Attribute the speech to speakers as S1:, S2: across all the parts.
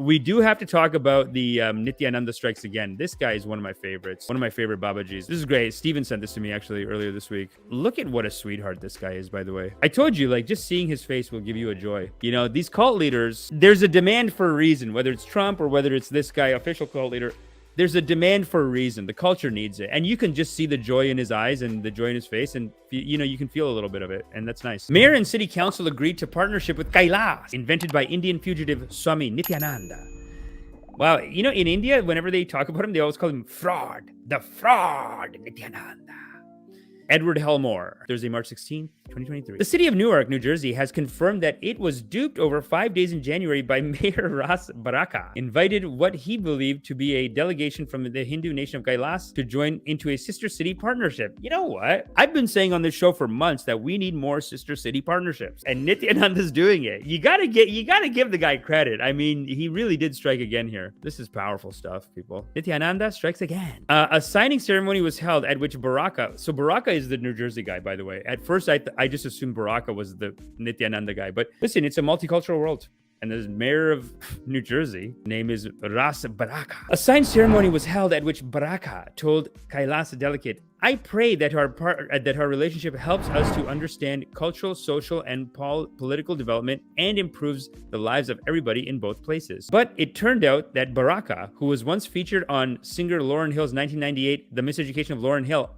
S1: We do have to talk about the Nithyananda strikes again. This guy is one of my favorites. One of my favorite Babajis. This is great. Steven sent this to me actually earlier this week. Look at what a sweetheart this guy is, by the way. I told you, like, just seeing his face will give you a joy. You know, these cult leaders, there's a demand for a reason, whether it's Trump or whether it's this guy, official cult leader. There's a demand for a reason. The culture needs it. And you can just see the joy in his eyes and the joy in his face. And, you know, you can feel a little bit of it. And that's nice. Mayor and city council agreed to partnership with Kailas, invented by Indian fugitive Swami Nithyananda. Wow. You know, in India, whenever they talk about him, they always call him fraud. The fraud, Nithyananda. Edward Helmore, Thursday, March 16th, 2023. The city of Newark, New Jersey, has confirmed that it was duped over 5 days in January by Mayor Ras Baraka, invited what he believed to be a delegation from the Hindu nation of Kailas to join into a sister city partnership. You know what? I've been saying on this show for months that we need more sister city partnerships, and Nithyananda's doing it. You gotta give the guy credit. I mean, he really did strike again here. This is powerful stuff, people. Nithyananda strikes again. A signing ceremony was held at which Baraka, so Baraka is the New Jersey guy, by the way. At first, I just assumed Baraka was the Nithyananda guy. But listen, it's a multicultural world. And the mayor of New Jersey, name is Ras Baraka. A sign ceremony was held at which Baraka told Kailas delegate, "I pray that our relationship helps us to understand cultural, social, and political development and improves the lives of everybody in both places." But it turned out that Baraka, who was once featured on singer Lauryn Hill's 1998 The Miseducation of Lauryn Hill,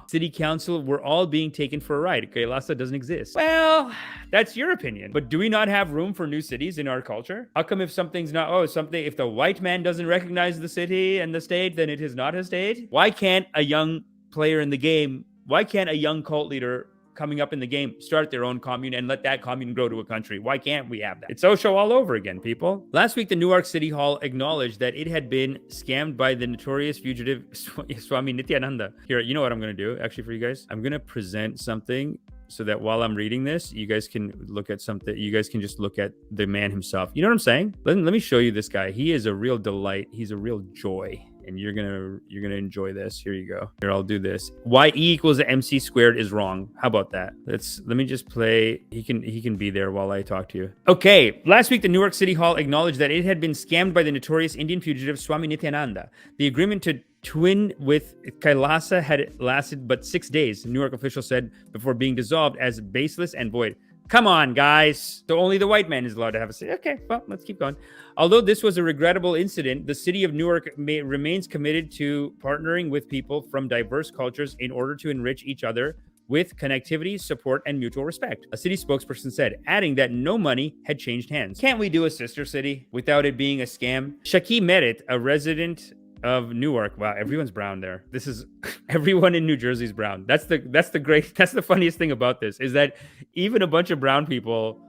S1: city council were all being taken for a ride. Kailasa doesn't exist. Well, that's your opinion. But do we not have room for new cities in our culture? How come if something's not, if the white man doesn't recognize the city and the state, then it is not a state? Why can't a young player in the game, why can't a young cult leader coming up in the game start their own commune and let that commune grow to a country? Why can't we have that? It's Osho all over again, people. Last week, the Newark City Hall acknowledged that it had been scammed by the notorious fugitive Swami Nithyananda. Here, you know what I'm going to do, actually, for you guys? I'm going to present something so that while I'm reading this, you guys can look at something. You guys can just look at the man himself. You know what I'm saying? Let me show you this guy. He is a real delight. He's a real joy. And you're gonna enjoy this. Here you go. Here, I'll do this. YE equals MC squared is wrong. How about that? Let me just play. He can be there while I talk to you. Okay. Last week, the Newark City Hall acknowledged that it had been scammed by the notorious Indian fugitive Swami Nithyananda. The agreement to twin with Kailasa had lasted but 6 days, Newark officials said, before being dissolved as baseless and void. Come on, guys. So only the white man is allowed to have a city. Okay, well, let's keep going. Although this was a regrettable incident, the city of Newark remains committed to partnering with people from diverse cultures in order to enrich each other with connectivity, support, and mutual respect, a city spokesperson said, adding that no money had changed hands. Can't we do a sister city without it being a scam? Shaki Merit, a resident of Newark. Wow, everyone's brown there. This is everyone in New Jersey's brown. That's the funniest thing about this is that even a bunch of brown people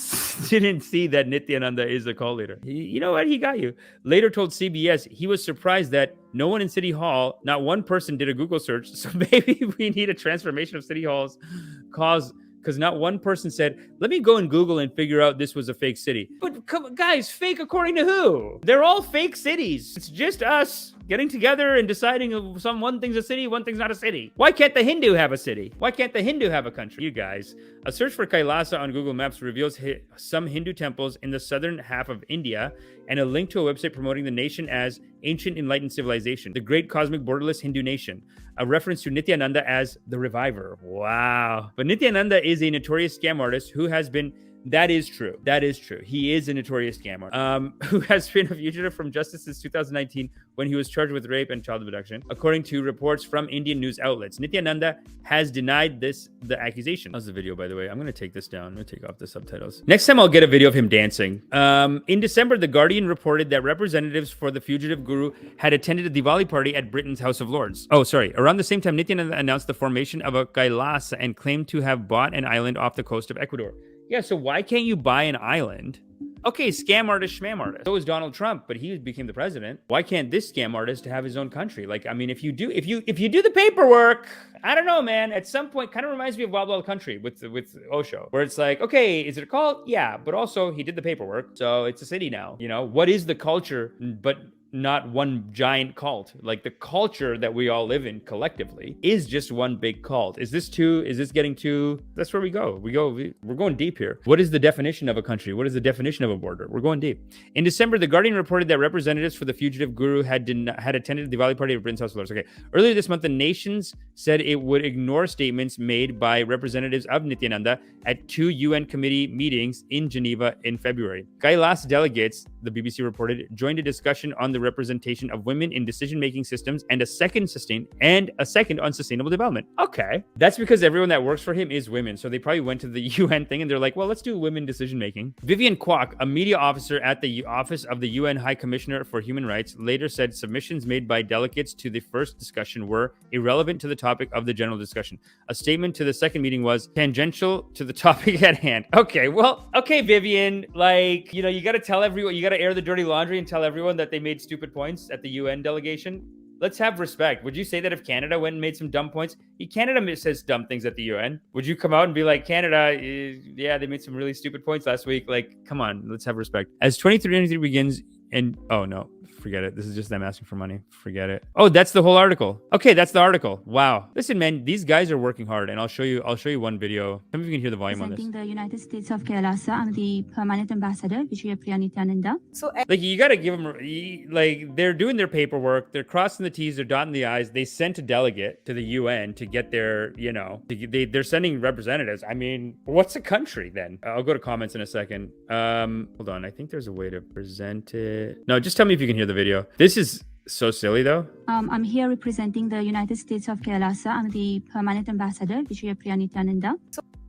S1: didn't see that Nithyananda is a cult leader. You know what? He got you. Later told CBS he was surprised that no one in City Hall, not one person did a Google search. So maybe we need a transformation of City Hall's cause. Because not one person said, let me go and Google and figure out this was a fake city. But guys, fake according to who? They're all fake cities. It's just us getting together and deciding one thing's a city, one thing's not a city. Why can't the Hindu have a city? Why can't the Hindu have a country? You guys, a search for Kailasa on Google Maps reveals some Hindu temples in the southern half of India and a link to a website promoting the nation as ancient enlightened civilization, the great cosmic borderless Hindu nation, a reference to Nithyananda as the reviver. Wow. But Nithyananda is a notorious scam artist who has been, that is true. He is a notorious scam artist, who has been a fugitive from justice since 2019 when he was charged with rape and child abduction. According to reports from Indian news outlets, Nithyananda has denied the accusation. How's the video, by the way? I'm going to take this down. I'm going to take off the subtitles. Next time I'll get a video of him dancing. In December, The Guardian reported that representatives for the fugitive guru had attended a Diwali party at Britain's House of Lords. Around the same time, Nithyananda announced the formation of a Kailasa and claimed to have bought an island off the coast of Ecuador. Yeah, so why can't you buy an island? Okay, scam artist, schmam artist. So was Donald Trump, but he became the president. Why can't this scam artist have his own country? Like, I mean, if you do the paperwork, I don't know, man. At some point, kind of reminds me of Wild Wild Country with Osho, where it's like, okay, is it a cult? Yeah, but also he did the paperwork, so it's a city now. You know, what is the culture? But not one giant cult. Like the culture that we all live in collectively is just one big cult. Is this getting too, that's where we go. We're going deep here. What is the definition of a country? What is the definition of a border? We're going deep. In December, The Guardian reported that representatives for the fugitive guru had attended the Diwali party of Britain's House of Lords. Okay. Earlier this month, the nations said it would ignore statements made by representatives of Nithyananda at 2 UN committee meetings in Geneva in February. Kailash delegates, the BBC reported, joined a discussion on the representation of women in decision-making systems and a second on sustainable development. Okay. That's because everyone that works for him is women. So they probably went to the UN thing and they're like, well, let's do women decision-making. Vivian Kwok, a media officer at the Office of the UN High Commissioner for Human Rights, later said submissions made by delegates to the first discussion were irrelevant to the topic of the general discussion. A statement to the second meeting was tangential to the topic at hand. Okay, well, okay, Vivian, like, you know, you got to tell everyone, you got to air the dirty laundry and tell everyone that they made stupid points at the UN delegation. Let's have respect. Would you say that if Canada went and made some dumb points? Canada says dumb things at the UN. Would you come out and be like, Canada, yeah, they made some really stupid points last week. Like, come on, let's have respect. As 2023 begins, and oh no, forget it. This is just them asking for money. Forget it. Oh, that's the whole article. Okay, that's the article. Wow. Listen, man, these guys are working hard, and I'll show you one video. Tell me if you can hear the volume on this.
S2: Representing the United States of Kerala, I'm the permanent ambassador, Nithyananda.
S1: So, like, you got to give them, like, they're doing their paperwork. They're crossing the T's. They're dotting the I's. They sent a delegate to the UN to get their, you know, they're sending representatives. I mean, what's a country then? I'll go to comments in a second. Hold on. I think there's a way to present it. No, just tell me if you can hear the video. This is so silly, though.
S2: I'm here representing the United States of Kerala. I'm the permanent ambassador, Nithyananda.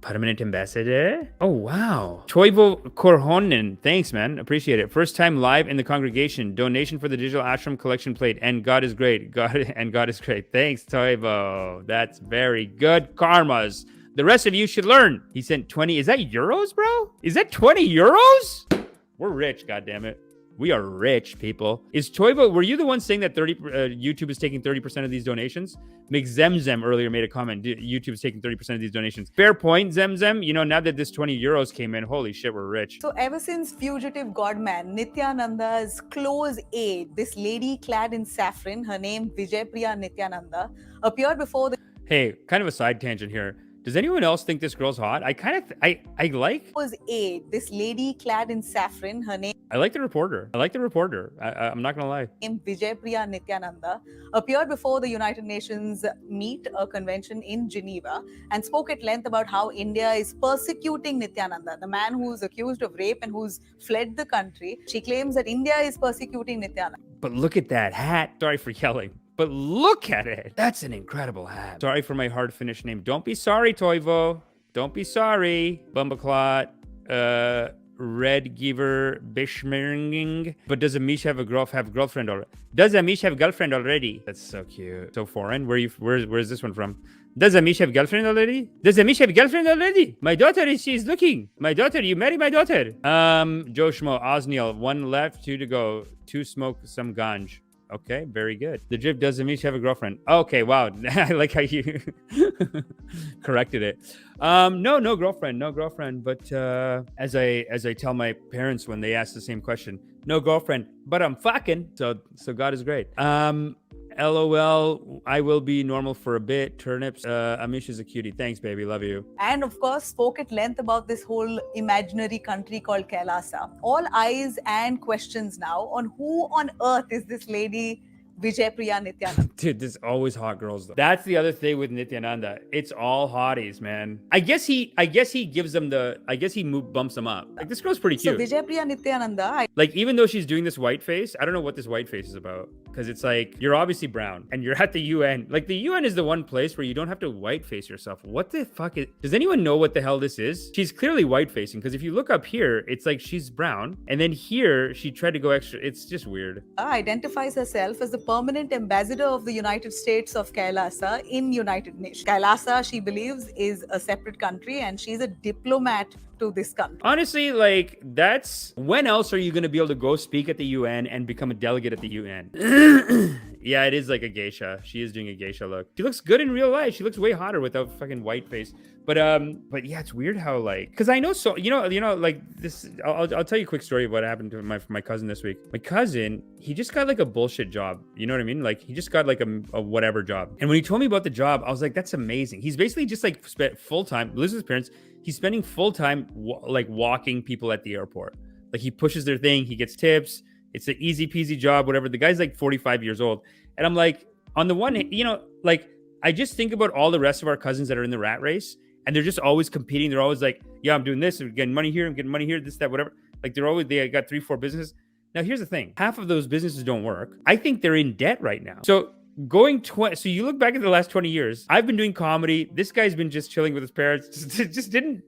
S1: Permanent ambassador? Oh, wow. Toivo Korhonen. Thanks, man. Appreciate it. First time live in the congregation. Donation for the digital ashram collection plate. And God is great. God is great. Thanks, Toivo. That's very good karmas. The rest of you should learn. He sent 20. Is that euros, bro? Is that 20 euros? We're rich, goddammit. We are rich, people. Is Toivo, were you the one saying that YouTube is taking 30% of these donations? McZemzem earlier made a comment. YouTube is taking 30% of these donations. Fair point, Zemzem. You know, now that this 20 euros came in, holy shit, we're rich.
S3: So ever since fugitive godman Nithyananda's close aide, this lady clad in saffron, her name Vijaypriya Nithyananda, appeared before the...
S1: Hey, kind of a side tangent here. Does anyone else think this girl's hot? I like...
S3: Was aide, this lady clad in saffron, her name...
S1: I like the reporter. I'm not gonna lie.
S3: Vijaypriya Nithyananda appeared before the United Nations Meet, a convention in Geneva, and spoke at length about how India is persecuting Nithyananda, the man who's accused of rape and who's fled the country. She claims that India is persecuting Nithyananda.
S1: But look at that hat. Sorry for yelling. But look at it. That's an incredible hat. Sorry for my hard Finnish name. Don't be sorry, Toivo. Don't be sorry. Bumbaclot. Red Giver Bishmering. But does Amish have a girlfriend already? Does Amish have girlfriend already? That's so cute. So foreign. Where's this one from? Does Amish have girlfriend already? Does Amish have girlfriend already? My daughter, she's looking. My daughter, you marry my daughter. Joe Schmo, Osniel, 1 left, 2 to go. 2 smoke some ganj. Okay, very good. The Drip, does Amish have a girlfriend? Okay, wow. I like how you corrected it. No girlfriend. But as I tell my parents when they ask the same question, no girlfriend, but I'm fucking. So God is great. LOL, I will be normal for a bit. Turnips, Amish is a cutie. Thanks, baby. Love you.
S3: And of course, spoke at length about this whole imaginary country called Kailasa. All eyes and questions now on who on earth is this lady Vijaypriya Nithyananda.
S1: Dude, there's always hot girls though. That's the other thing with Nithyananda. It's all hotties, man. I guess he gives them bumps them up. Like, this girl's pretty cute.
S3: So Vijaypriya Nithyananda,
S1: like, even though she's doing this white face, I don't know what this white face is about. Because it's like, you're obviously brown and you're at the UN. Like, the UN is the one place where you don't have to white face yourself. What the fuck is... Does anyone know what the hell this is? She's clearly white facing, because if you look up here, it's like she's brown. And then here, she tried to go extra... It's just weird.
S3: Identifies herself as the permanent ambassador of the United States of Kailasa in United Nations. Kailasa, she believes, is a separate country, and she's a diplomat to this country.
S1: Honestly, like, that's when else are you going to be able to go speak at the UN and become a delegate at the UN? Yeah, it is like a geisha. She is doing a geisha look. She looks good in real life. She looks way hotter without fucking white face. But yeah, it's weird how, like, because I know, so you know, like this. I'll tell you a quick story of what happened to my cousin this week. My cousin, he just got like a bullshit job. You know what I mean? Like, he just got like a whatever job. And when he told me about the job, I was like, that's amazing. He's basically just like spent full time, lives with his parents. He's spending full time like walking people at the airport. Like, he pushes their thing, he gets tips. It's an easy peasy job, whatever. The guy's like 45 years old. And I'm like, on the one hand, you know, like, I just think about all the rest of our cousins that are in the rat race, and they're just always competing. They're always like, yeah, I'm doing this, I'm getting money here, I'm getting money here, this, that, whatever. Like, they got 3-4 businesses. Now, here's the thing. Half of those businesses don't work. I think they're in debt right now. So so you look back at the last 20 years, I've been doing comedy. This guy's been just chilling with his parents, just didn't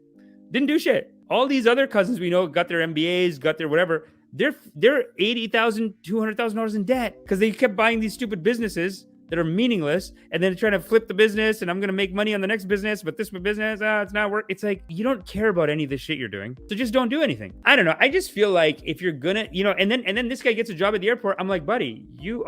S1: do shit. All these other cousins we know got their MBAs, got their whatever. They're $80,000, $200,000 in debt because they kept buying these stupid businesses that are meaningless, and then trying to flip the business, and I'm going to make money on the next business, but this business, it's not work. It's like, you don't care about any of this shit you're doing, so just don't do anything. I don't know. I just feel like if you're gonna, you know, and then this guy gets a job at the airport. I'm like, buddy, you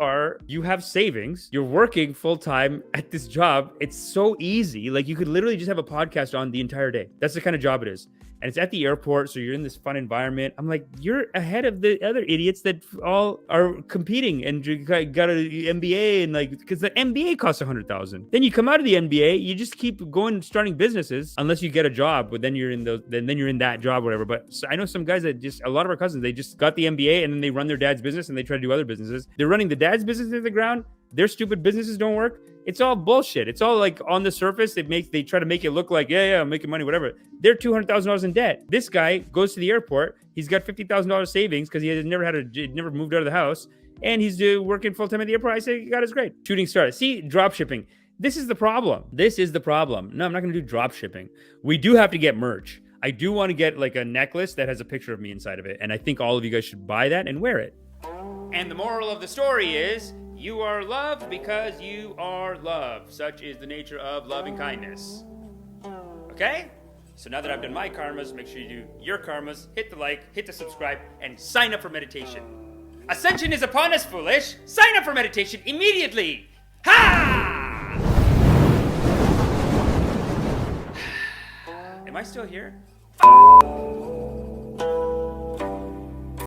S1: have savings. You're working full time at this job. It's so easy. Like, you could literally just have a podcast on the entire day. That's the kind of job it is. And it's at the airport, so you're in this fun environment. I'm like, you're ahead of the other idiots that all are competing and you got an MBA, and like, because the MBA costs $100,000. Then you come out of the MBA, you just keep going, starting businesses, unless you get a job. But then you're in that job, whatever. But I know some guys that a lot of our cousins, they just got the MBA and then they run their dad's business and they try to do other businesses. They're running the dad's business to the ground. Their stupid businesses don't work. It's all bullshit. It's all like on the surface. They try to make it look like, yeah, I'm making money, whatever. They're $200,000 in debt. This guy goes to the airport. He's got $50,000 savings because he has never moved out of the house, and he's working full time at the airport. I say, God is great. Shooting star. See, drop shipping. This is the problem. No, I'm not going to do drop shipping. We do have to get merch. I do want to get like a necklace that has a picture of me inside of it, and I think all of you guys should buy that and wear it. And the moral of the story is, you are loved because you are loved. Such is the nature of loving kindness. Okay? So now that I've done my karmas, make sure you do your karmas. Hit the like, hit the subscribe, and sign up for meditation. Ascension is upon us, foolish. Sign up for meditation immediately. Ha! Am I still here?